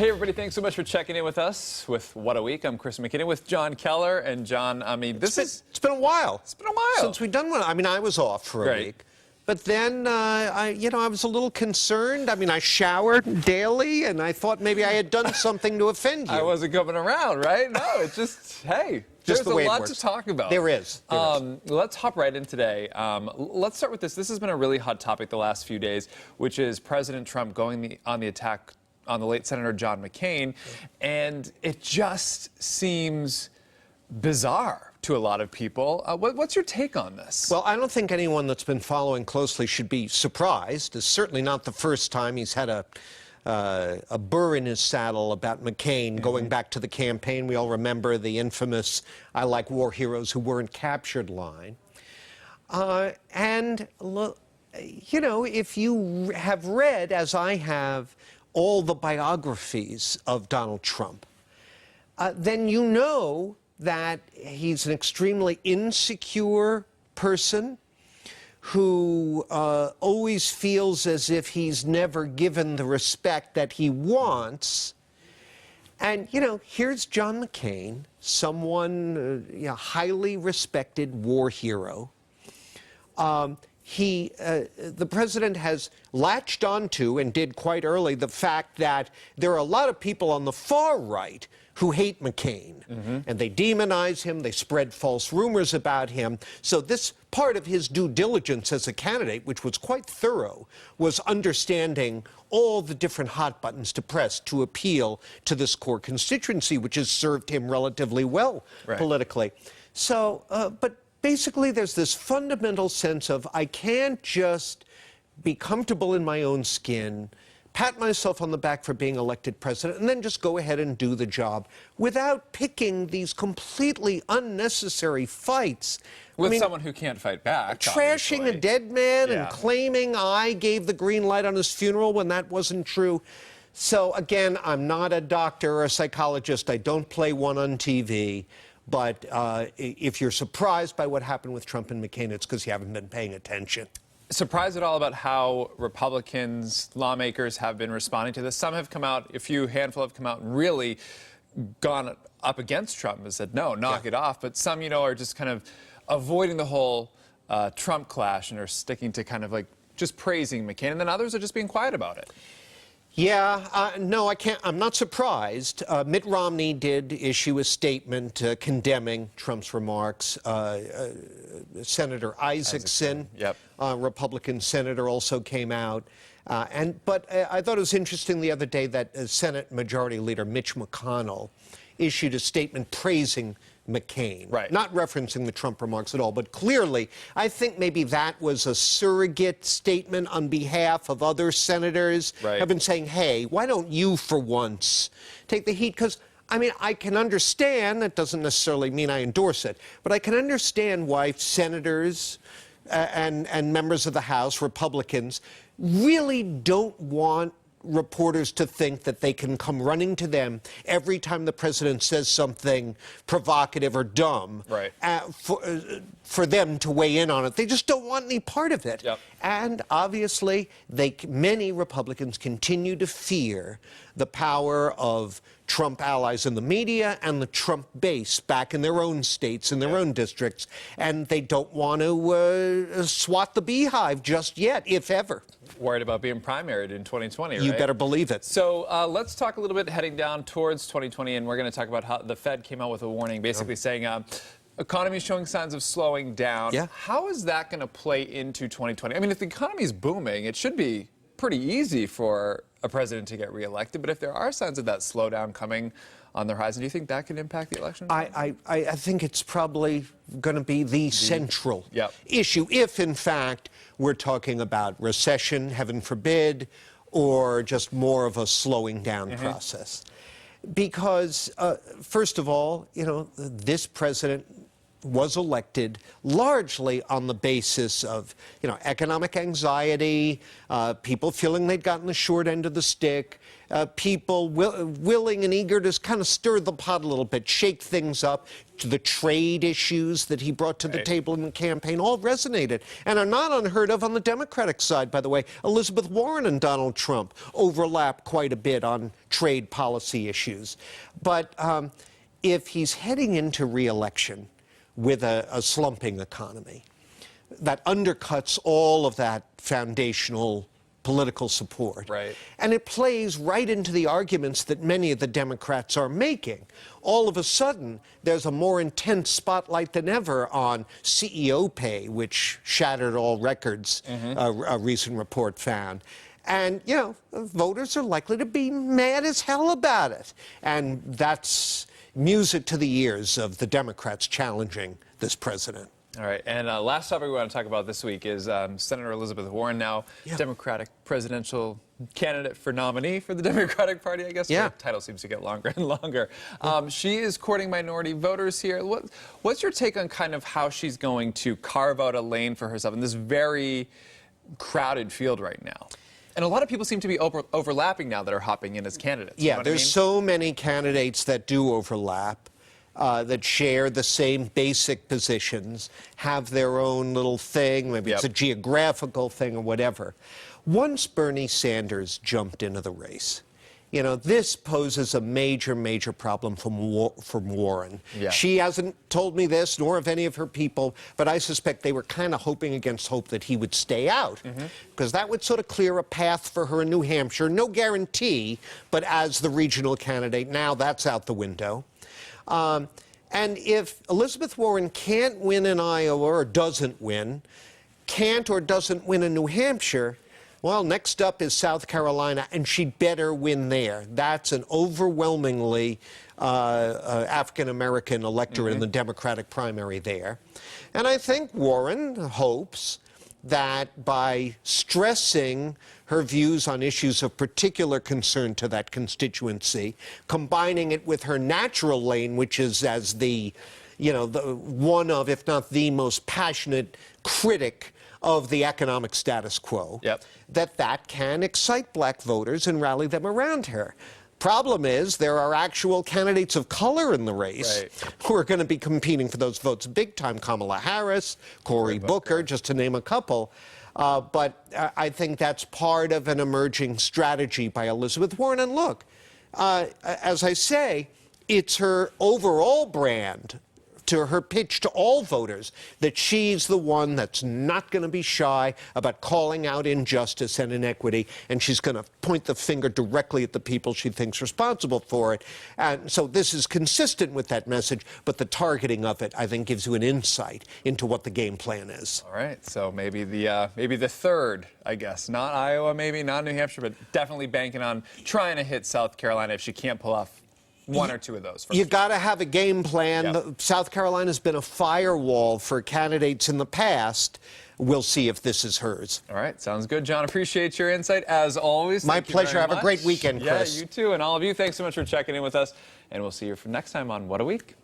Hey, everybody, thanks so much for checking in with us with What a Week. I'm Chris McKinnon with John Keller. And John, I mean, It's been a while. It's been a while. Since we've done one. I mean, I was off for a week. But then, I was a little concerned. I mean, I showered daily, and I thought maybe I had done something to offend you. I wasn't coming around, right? No, it's just, hey, just there's the way a lot it works. to talk about. There is. Let's hop right in today. Let's start with this. This has been a really hot topic the last few days, which is President Trump going on the attack on the late Senator John McCain. And it just seems bizarre to a lot of people. What's your take on this? Well, I don't think anyone that's been following closely should be surprised. It's certainly not the first time he's had a burr in his saddle about McCain going back to the campaign. We all remember the infamous "I like war heroes who weren't captured" line. And, you know, if you have read, as I have, all the biographies of Donald Trump, then you know that he's an extremely insecure person who always feels as if he's never given the respect that he wants. And, you know, here's John McCain, someone, highly respected war hero. The president has latched onto, and did quite early, the fact that there are a lot of people on the far right who hate McCain. And they demonize him, they spread false rumors about him. So this part of his due diligence as a candidate, which was quite thorough, was understanding all the different hot buttons to press to appeal to this core constituency, which has served him relatively well politically. So, but basically, there's this fundamental sense of, I can't just be comfortable in my own skin, pat myself on the back for being elected president, and then just go ahead and do the job without picking these completely unnecessary fights. With someone who can't fight back. Trashing obviously. a dead man and Yeah. claiming I gave the green light on his funeral when that wasn't true. So, again, I'm not a doctor or a psychologist. I don't play one on TV. But if you're surprised by what happened with Trump and McCain, it's because you haven't been paying attention. Surprised at all about how Republicans, lawmakers have been responding to this? Some have come out, handful have come out and really gone up against Trump and said, no, knock it off. But some, are just kind of avoiding the whole Trump clash and are sticking to kind of like just praising McCain. And then others are just being quiet about it. Yeah, no, I can't. I'm not surprised. Mitt Romney did issue a statement condemning Trump's remarks. Senator Isaacson, Republican senator, also came out. But I thought it was interesting the other day that Senate Majority Leader Mitch McConnell issued a statement praising McCain, not referencing the Trump remarks at all, but clearly, I think maybe that was a surrogate statement on behalf of other senators have been saying, hey, why don't you for once take the heat? Because, I mean, I can understand, that doesn't necessarily mean I endorse it, but I can understand why senators and members of the House, Republicans, really don't want reporters to think that they can come running to them every time the president says something provocative or dumb for them to weigh in on it. They just don't want any part of it. And obviously, many Republicans continue to fear the power of Trump allies in the media and the Trump base back in their own states, in their own districts, and they don't want to swat the beehive just yet, if ever. Worried about being primaried in 2020, right? You better believe it. So let's talk a little bit heading down towards 2020, and we're going to talk about how the Fed came out with a warning, basically saying economy is showing signs of slowing down. How is that going to play into 2020? I mean, if the economy is booming, it should be pretty easy for a president to get reelected. But if there are signs of that slowdown coming on the horizon, do you think that could impact the election? I think it's probably going to be the central issue, if in fact we're talking about recession, heaven forbid, or just more of a slowing down process. Because, first of all, this president was elected largely on the basis of, economic anxiety, people feeling they'd gotten the short end of the stick, people willing and eager to kind of stir the pot a little bit, shake things up. The trade issues that he brought to the table in the campaign all resonated and are not unheard of on the Democratic side, by the way. Elizabeth Warren and Donald Trump overlap quite a bit on trade policy issues. But if he's heading into re-election with a slumping economy, that undercuts all of that foundational political support. Right. And it plays right into the arguments that many of the Democrats are making. All of a sudden, there's a more intense spotlight than ever on CEO pay, which shattered all records, a recent report found. And, voters are likely to be mad as hell about it. And that's music to the ears of the Democrats challenging this president. All right, and last topic we want to talk about this week is Senator Elizabeth Warren, now Democratic presidential candidate for nominee for the Democratic Party, I guess. Yeah. The title seems to get longer and longer. She is courting minority voters here. What's your take on kind of how she's going to carve out a lane for herself in this very crowded field right now? And a lot of people seem to be overlapping now that are hopping in as candidates. Yeah, you know what there's so many candidates that do overlap. That share the same basic positions, have their own little thing, maybe it's a geographical thing or whatever. Once Bernie Sanders jumped into the race, this poses a major, major problem from Warren. Yeah. She hasn't told me this, nor have any of her people, but I suspect they were kind of hoping against hope that he would stay out, because that would sort of clear a path for her in New Hampshire. No guarantee, but as the regional candidate, now that's out the window. And if Elizabeth Warren can't win in Iowa or doesn't win, can't or doesn't win in New Hampshire, well, next up is South Carolina, and she'd better win there. That's an overwhelmingly African-American electorate in the Democratic primary there. And I think Warren hopes that by stressing her views on issues of particular concern to that constituency, combining it with her natural lane, which is as the one of, if not the most passionate critic of the economic status quo, that can excite black voters and rally them around her. Problem is, there are actual candidates of color in the race who are going to be competing for those votes big time. Kamala Harris, Cory Booker, just to name a couple. But I think that's part of an emerging strategy by Elizabeth Warren. And look, as I say, it's her overall brand, to her pitch to all voters, that she's the one that's not going to be shy about calling out injustice and inequity, and she's going to point the finger directly at the people she thinks responsible for it. And so this is consistent with that message, but the targeting of it, I think, gives you an insight into what the game plan is. All right, so maybe the third, I guess, not Iowa, maybe not New Hampshire, but definitely banking on trying to hit South Carolina if she can't pull off one or two of those. You got to have a game plan. South Carolina's been a firewall for candidates in the past. We'll see if this is hers. All right, sounds good, John. Appreciate your insight as always. My pleasure. Have a great weekend, Chris. Yeah, you too. And all of you, thanks so much for checking in with us. And we'll see you next time on What a Week.